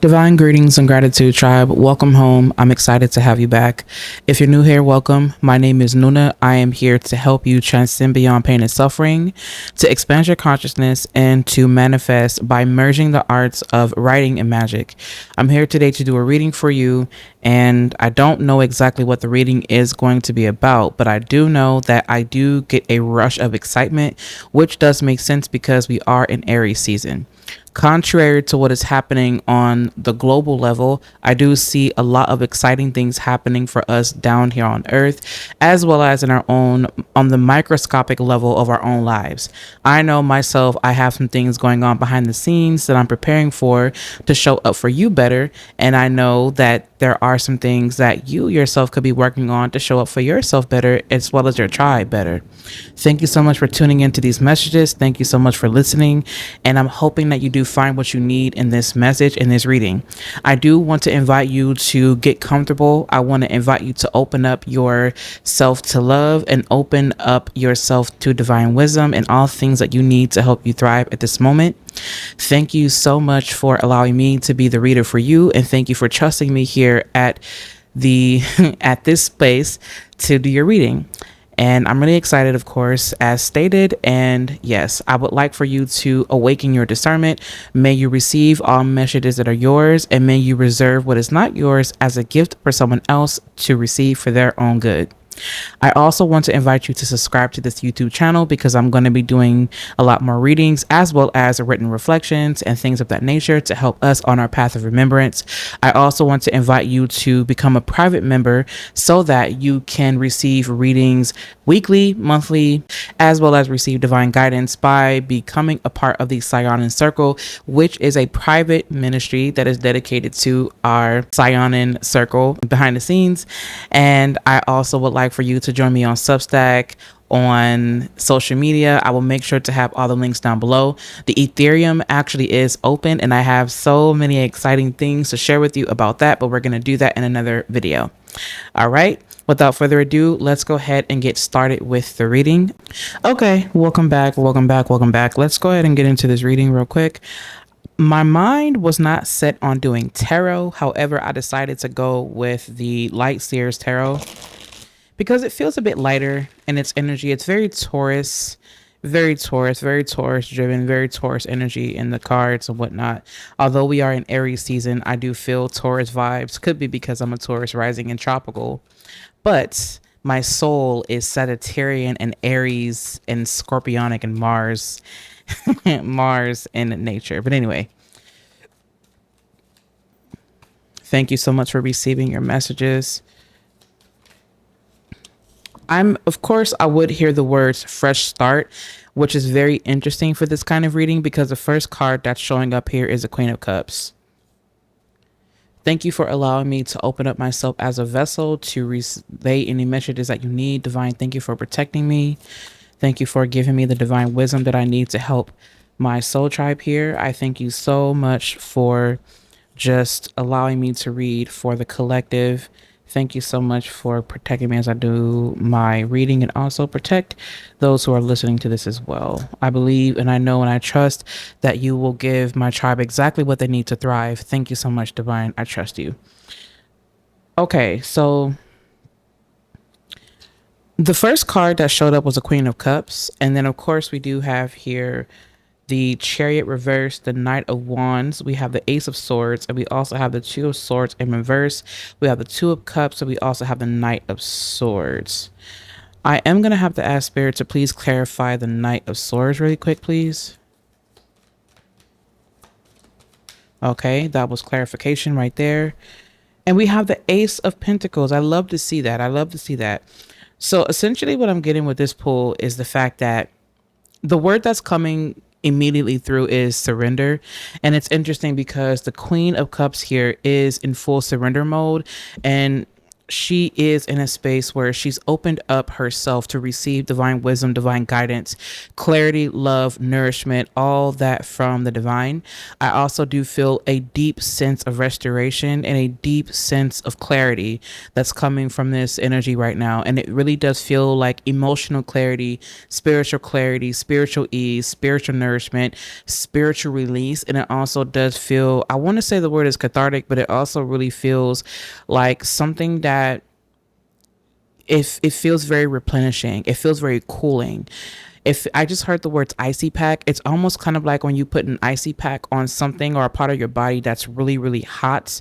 Divine greetings and gratitude, tribe. Welcome home. I'm excited to have you back. If you're new here, welcome. My name is Nuna. I am here to help you transcend beyond pain and suffering, to expand your consciousness, and to manifest by merging the arts of writing and magic. I'm here today to do a reading for you, and I don't know exactly what the reading is going to be about, but I do know that I do get a rush of excitement, which does make sense because we are in Aries season. Contrary to what is happening on the global level, I do see a lot of exciting things happening for us down here on Earth, as well as in our own, on the microscopic level of our own lives. I know myself, I have some things going on behind the scenes that I'm preparing for to show up for you better. And I know that there are some things that you yourself could be working on to show up for yourself better, as well as your tribe better. Thank you so much for tuning into these messages. Thank you so much for listening. And I'm hoping that you do find what you need in this message, in this reading. I do want to invite you to get comfortable. I want to invite you to open up yourself to love and open up yourself to divine wisdom and all things that you need to help you thrive at this moment. Thank you so much for allowing me to be the reader for you, and thank you for trusting me here at the at this space to do your reading. And I'm really excited, of course, as stated. And yes, I would like for you to awaken your discernment. May you receive all messages that are yours, and may you reserve what is not yours as a gift for someone else to receive for their own good. I also want to invite you to subscribe to this YouTube channel because I'm going to be doing a lot more readings as well as written reflections and things of that nature to help us on our path of remembrance. I also want to invite you to become a private member so that you can receive readings weekly, monthly, as well as receive divine guidance by becoming a part of the Saiyonan Circle, which is a private ministry that is dedicated to our Saiyonan Circle behind the scenes. And I also would like for you to join me on Substack, on social media. I will make sure to have all the links down below. The Ethereum actually is open, and I have so many exciting things to share with you about that, but we're going to do that in another video. All right. Without further ado, let's go ahead and get started with the reading. Okay, welcome back. Let's go ahead and get into this reading real quick. My mind was not set on doing tarot. However, I decided to go with the Light Seers Tarot because it feels a bit lighter in its energy. It's very Taurus, very Taurus driven, very Taurus energy in the cards and whatnot. Although we are in Aries season, I do feel Taurus vibes. Could be because I'm a Taurus rising in tropical, but my soul is Sagittarian and Aries and Scorpionic and Mars, Mars in nature. But anyway, thank you so much for receiving your messages. Of course, I would hear the words fresh start, which is very interesting for this kind of reading because the first card that's showing up here is the Queen of Cups. Thank you for allowing me to open up myself as a vessel to relay any messages that you need. Divine, thank you for protecting me. Thank you for giving me the divine wisdom that I need to help my soul tribe here. I thank you so much for just allowing me to read for the collective. Thank you so much for protecting me as I do my reading and also protect those who are listening to this as well. I believe and I know and I trust that you will give my tribe exactly what they need to thrive. Thank you so much, Divine. I trust you. Okay, so the first card that showed up was a Queen of Cups. And then, of course, we do have here the Chariot reverse, the Knight of Wands. We have the Ace of Swords, and we also have the Two of Swords in reverse. We have the Two of Cups, and we also have the Knight of Swords. I am going to have to ask Spirit to please clarify the Knight of Swords really quick, please. Okay, that was clarification right there. And we have the Ace of Pentacles. I love to see that. So essentially what I'm getting with this pull is the fact that the word that's coming immediately through is surrender. And it's interesting because the Queen of Cups here is in full surrender mode, and she is in a space where she's opened up herself to receive divine wisdom, divine guidance, clarity, love, nourishment, all that from the divine. I also do feel a deep sense of restoration and a deep sense of clarity that's coming from this energy right now. And it really does feel like emotional clarity, spiritual ease, spiritual nourishment, spiritual release. And it also does feel, I want to say the word is cathartic, but it also really feels like something that it feels very replenishing. It feels very cooling. If I just heard the words icy pack, it's almost kind of like when you put an icy pack on something or a part of your body that's really, really hot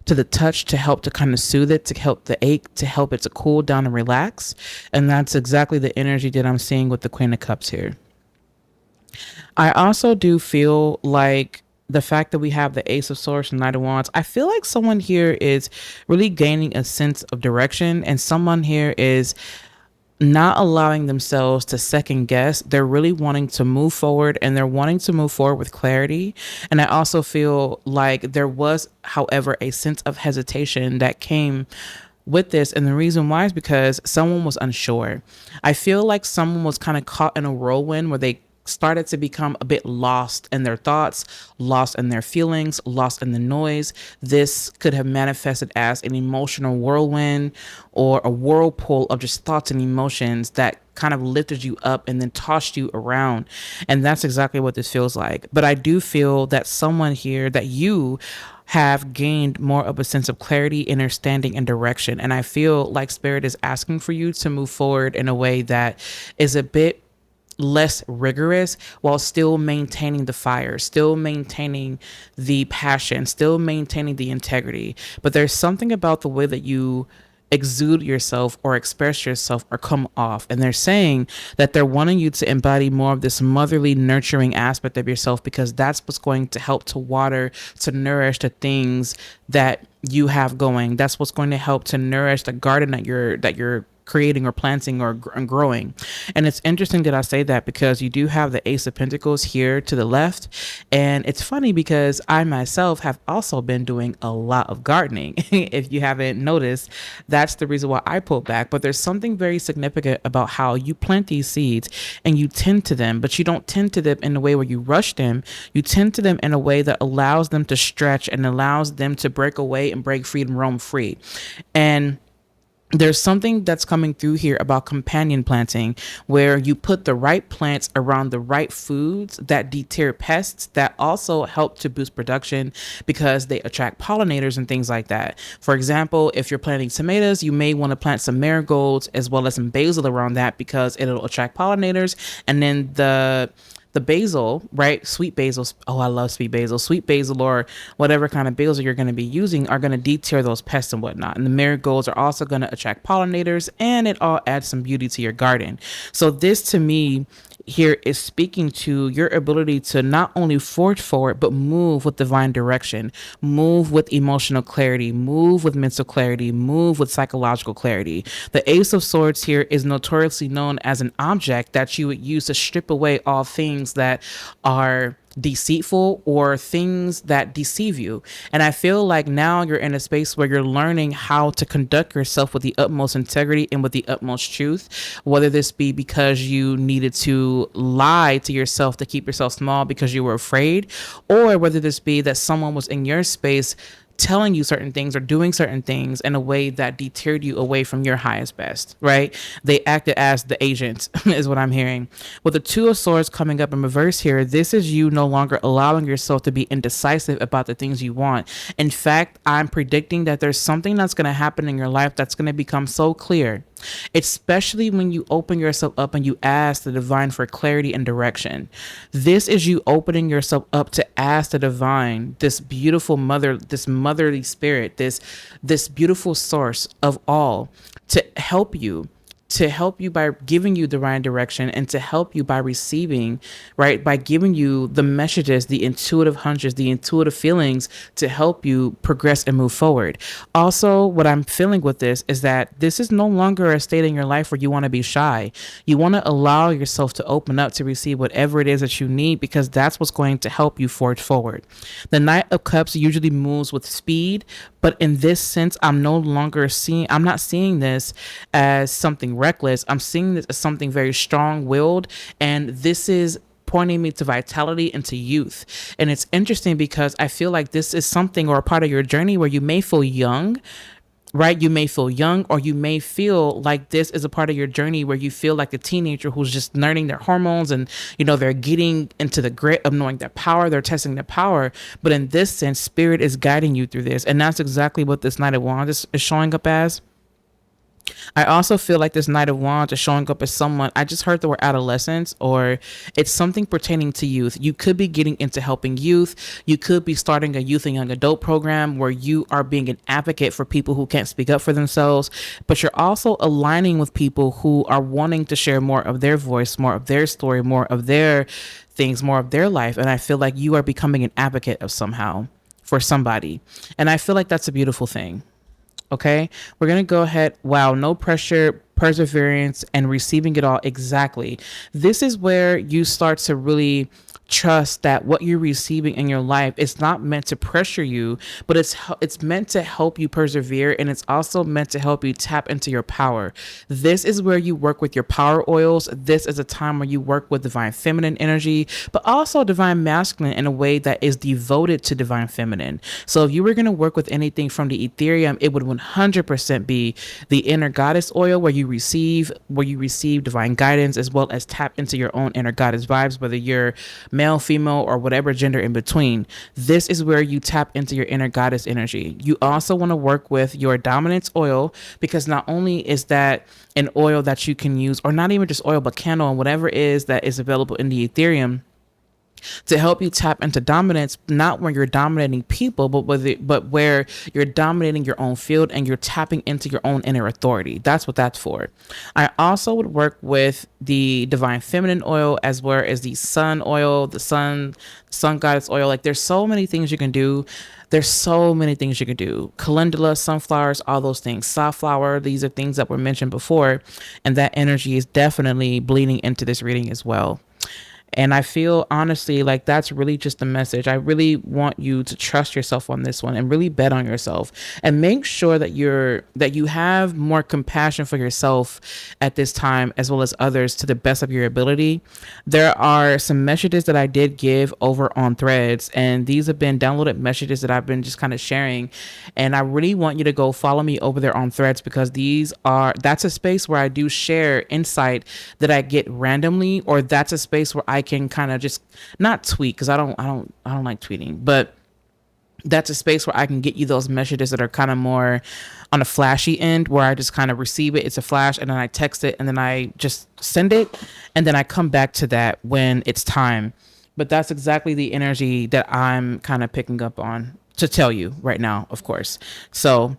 to the touch to help to kind of soothe it, to help the ache, to help it to cool down and relax. And that's exactly the energy that I'm seeing with the Queen of Cups here. I also do feel like the fact that we have the Ace of Swords and Knight of Wands, I feel like someone here is really gaining a sense of direction, and someone here is not allowing themselves to second guess. They're really wanting to move forward, and they're wanting to move forward with clarity. And I also feel like there was, however, a sense of hesitation that came with this. And the reason why is because someone was unsure. I feel like someone was kind of caught in a whirlwind where they started to become a bit lost in their thoughts, lost in their feelings, lost in the noise. This could have manifested as an emotional whirlwind or a whirlpool of just thoughts and emotions that kind of lifted you up and then tossed you around. And that's exactly what this feels like. But I do feel that someone here, that you have gained more of a sense of clarity, understanding, and direction. And I feel like Spirit is asking for you to move forward in a way that is a bit less rigorous while still maintaining the fire, still maintaining the passion, still maintaining the integrity. But there's something about the way that you exude yourself or express yourself or come off. And they're saying that they're wanting you to embody more of this motherly, nurturing aspect of yourself, because that's what's going to help to water, to nourish the things that you have going. That's what's going to help to nourish the garden that you're creating or planting or growing. And it's interesting that I say that because you do have the Ace of Pentacles here to the left. And it's funny because I myself have also been doing a lot of gardening. If you haven't noticed, that's the reason why I pulled back. But there's something very significant about how you plant these seeds and you tend to them, but you don't tend to them in a way where you rush them. You tend to them in a way that allows them to stretch and allows them to break away and break free and roam free. And there's something that's coming through here about companion planting, where you put the right plants around the right foods that deter pests, that also help to boost production because they attract pollinators and things like that. For example, if you're planting tomatoes, you may want to plant some marigolds as well as some basil around that because it'll attract pollinators. And then the basil, right? Sweet basil. Oh, I love sweet basil. Sweet basil or whatever kind of basil you're going to be using are going to deter those pests and whatnot. And the marigolds are also going to attract pollinators, and it all adds some beauty to your garden. So this to me here is speaking to your ability to not only forge forward, but move with divine direction, move with emotional clarity, move with mental clarity, move with psychological clarity. The Ace of Swords here is notoriously known as an object that you would use to strip away all things that are deceitful or things that deceive you. And I feel like now you're in a space where you're learning how to conduct yourself with the utmost integrity and with the utmost truth, whether this be because you needed to lie to yourself to keep yourself small because you were afraid, or whether this be that someone was in your space telling you certain things or doing certain things in a way that deterred you away from your highest best, right? They acted as the agent is what I'm hearing. With the Two of Swords coming up in reverse here, this is you no longer allowing yourself to be indecisive about the things you want. In fact, I'm predicting that there's something that's going to happen in your life that's going to become so clear, especially when you open yourself up and you ask the divine for clarity and direction. This is you opening yourself up to ask the divine, this beautiful mother, this motherly spirit, this beautiful source of all, to help you to help you by giving you divine direction and to help you by receiving, right? By giving you the messages, the intuitive hunches, the intuitive feelings to help you progress and move forward. Also, what I'm feeling with this is that this is no longer a state in your life where you want to be shy. You want to allow yourself to open up to receive whatever it is that you need, because that's what's going to help you forge forward. The Knight of Cups usually moves with speed, but in this sense, I'm not seeing this as something reckless. I'm seeing this as something very strong willed. And this is pointing me to vitality and to youth. And it's interesting because I feel like this is something or a part of your journey where you may feel young, right? You may feel young, or you may feel like this is a part of your journey where you feel like a teenager who's just learning their hormones and, they're getting into the grit of knowing their power, they're testing their power. But in this sense, spirit is guiding you through this. And that's exactly what this Knight of Wands is showing up as. I also feel like this Knight of Wands is showing up as someone, I just heard the word adolescence, or it's something pertaining to youth. You could be getting into helping youth. You could be starting a youth and young adult program where you are being an advocate for people who can't speak up for themselves, but you're also aligning with people who are wanting to share more of their voice, more of their story, more of their things, more of their life. And I feel like you are becoming an advocate of somehow for somebody. And I feel like that's a beautiful thing. Okay, we're going to go ahead. Wow, no pressure, perseverance, and receiving it all. Exactly. This is where you start to really trust that what you're receiving in your life is not meant to pressure you, but it's meant to help you persevere, and it's also meant to help you tap into your power. This is where you work with your power oils. This is a time where you work with divine feminine energy, but also divine masculine in a way that is devoted to divine feminine. So if you were going to work with anything from the Ethereum, it would 100% be the inner goddess oil, where you receive divine guidance, as well as tap into your own inner goddess vibes, whether you're male, female, or whatever gender in between. This is where you tap into your inner goddess energy. You also want to work with your dominance oil, because not only is that an oil that you can use, or not even just oil, but candle and whatever it is that is available in the Ethereum, to help you tap into dominance, not where you're dominating people, but where you're dominating your own field and you're tapping into your own inner authority. That's what that's for. I also would work with the divine feminine oil, as well as the sun oil, the sun goddess oil. Like, there's so many things you can do. Calendula, sunflowers, all those things. Safflower, these are things that were mentioned before. And that energy is definitely bleeding into this reading as well. And I feel honestly like that's really just the message. I really want you to trust yourself on this one and really bet on yourself, and make sure that you have more compassion for yourself at this time, as well as others, to the best of your ability. There are some messages that I did give over on Threads, and these have been downloaded messages that I've been just kind of sharing. And I really want you to go follow me over there on Threads, because that's a space where I do share insight that I get randomly, or that's a space where I can kind of just not tweet, because I don't like tweeting, but that's a space where I can get you those messages that are kind of more on a flashy end, where I just kind of receive it. It's a flash, and then I text it, and then I just send it, and then I come back to that when it's time. But that's exactly the energy that I'm kind of picking up on to tell you right now, of course. So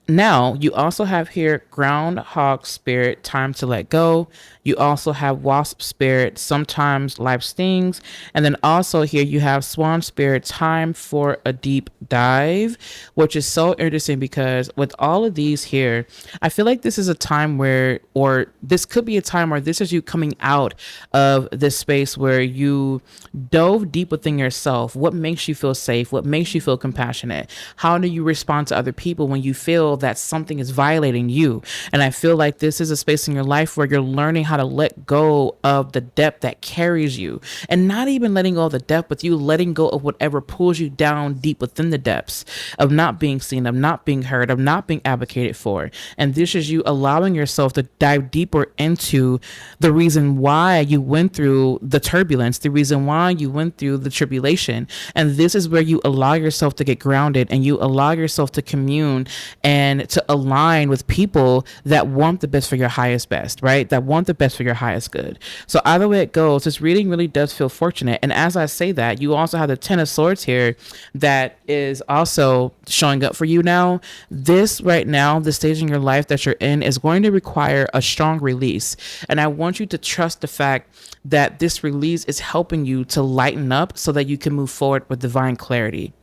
now you also have here groundhog spirit, time to let go. You also have wasp spirit, sometimes life stings. And then also here you have swan spirit, time for a deep dive, which is so interesting, because with all of these here, I feel like this is a time where, or this could be a time where this is you coming out of this space where you dove deep within yourself. What makes you feel safe? What makes you feel compassionate? How do you respond to other people when you feel that something is violating you? And I feel like this is a space in your life where you're learning how to let go of the depth that carries you, and not even letting go of the depth, but you letting go of whatever pulls you down deep within the depths of not being seen, of not being heard, of not being advocated for. And this is you allowing yourself to dive deeper into the reason why you went through the turbulence, the reason why you went through the tribulation. And this is where you allow yourself to get grounded, and you allow yourself to commune and and to align with people that want the best for your highest best, right? That want the best for your highest good. So either way it goes, this reading really does feel fortunate. And as I say that, you also have the Ten of Swords here that is also showing up for you now. This right now, the stage in your life that you're in is going to require a strong release. And I want you to trust the fact that this release is helping you to lighten up so that you can move forward with divine clarity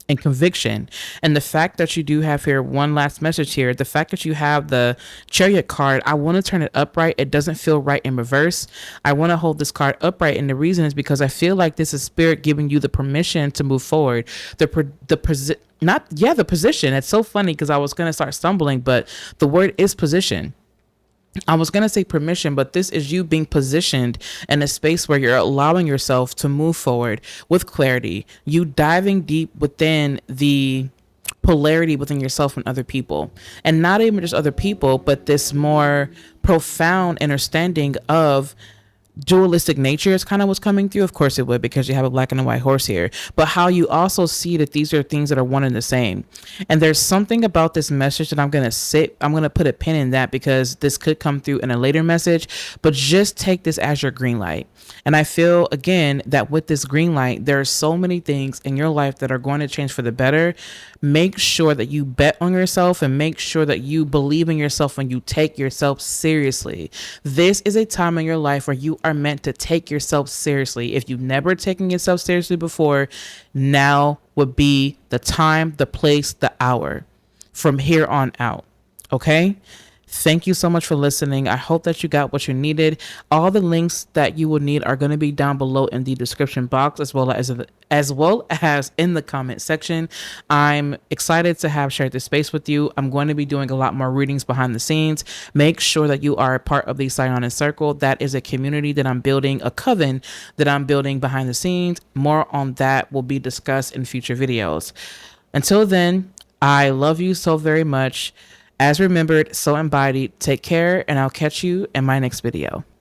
and conviction. And the fact that you do have here one last message here, the fact that you have the Chariot card, I want to turn it upright. It doesn't feel right in reverse. I want to hold this card upright, and the reason is because I feel like this is spirit giving you the permission to move forward. The position. It's so funny because I was going to start stumbling, but the word is position. I was going to say permission, but this is you being positioned in a space where you're allowing yourself to move forward with clarity, you diving deep within the polarity within yourself and other people, and not even just other people, but this more profound understanding of dualistic nature is kind of what's coming through. Of course it would, because you have a black and a white horse here, but how you also see that these are things that are one and the same. And there's something about this message that I'm going to put a pin in that, because this could come through in a later message, but just take this as your green light. And I feel again that with this green light, there are so many things in your life that are going to change for the better. Make sure that you bet on yourself, and make sure that you believe in yourself and you take yourself seriously. This is a time in your life where you are meant to take yourself seriously. If you've never taken yourself seriously before, now would be the time, the place, the hour from here on out. Okay? Thank you so much for listening. I hope that you got what you needed. All the links that you will need are going to be down below in the description box, as well as in the comment section. I'm excited to have shared this space with you. I'm going to be doing a lot more readings behind the scenes. Make sure that you are a part of the Saiyonan Circle. That is a community that I'm building, a coven that I'm building behind the scenes. More on that will be discussed in future videos. Until then, I love you so very much. As remembered, so embodied. Take care, and I'll catch you in my next video.